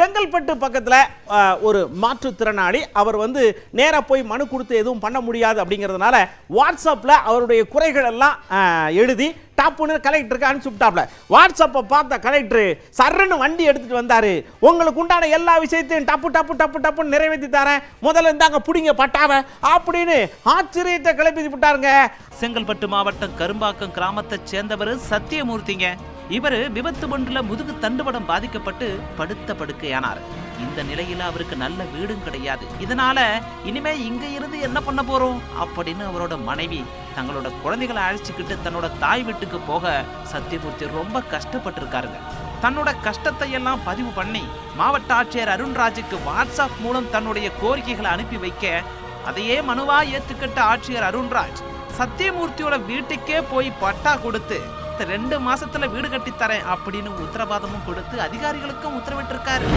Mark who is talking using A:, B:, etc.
A: செங்கல்பட்டு பக்கத்தில் ஒரு மாற்றுத்திறனாளி அவர் வந்து நேராக போய் மனு கொடுத்து எதுவும் பண்ண முடியாது அப்படிங்கிறதுனால வாட்ஸ்அப்பில் அவருடைய குறைகள் எல்லாம் எழுதி டாப்புன்னு கலெக்டருக்கு அனுப்பிச்சுட்டாப்ல. வாட்ஸ்அப்பை பார்த்த கலெக்டர் சர்ன்னு வண்டி எடுத்துட்டு வந்தாரு. உங்களுக்கு உண்டான எல்லா விஷயத்தையும் டப்புன்னு நிறைவேற்றி தரேன், முதல்ல இருந்தாங்க புடிங்க பட்டாவ அப்படின்னு ஆச்சரியத்தை கிளப்பி விட்டாருங்க.
B: செங்கல்பட்டு மாவட்டம் கரும்பாக்கம் கிராமத்தை சேர்ந்தவர் சத்தியமூர்த்திங்க. இவர் விபத்து ஒன்றுல முதுகு தண்டுவடம் பாதிக்கப்பட்டு படுத்த படுக்கையானார். இந்த நிலையில அவருக்கு நல்ல வீடும் கிடையாது. இதனால இனிமே இங்க இருந்து என்ன பண்ண போறோம் அப்படின்னு அவரோட மனைவி தங்களோட குழந்தைகளை அழைச்சிக்கிட்டு தன்னோட தாய் வீட்டுக்கு போக சத்தியமூர்த்தி ரொம்ப கஷ்டப்பட்டு இருக்காருங்க. தன்னோட கஷ்டத்தை எல்லாம் பதிவு பண்ணி மாவட்ட ஆட்சியர் அருண்ராஜுக்கு வாட்ஸ்அப் மூலம் தன்னுடைய கோரிக்கைகளை அனுப்பி வைக்க அதையே மனுவா ஏத்துக்கிட்ட ஆட்சியர் அருண்ராஜ் சத்தியமூர்த்தியோட வீட்டுக்கே போய் பட்டா கொடுத்து 2 மாசத்துல வீடு கட்டித்தரேன் அப்படின்னு உத்தரவாதமும் கொடுத்து அதிகாரிகளுக்கும் உத்தரவிட்டிருக்காரு.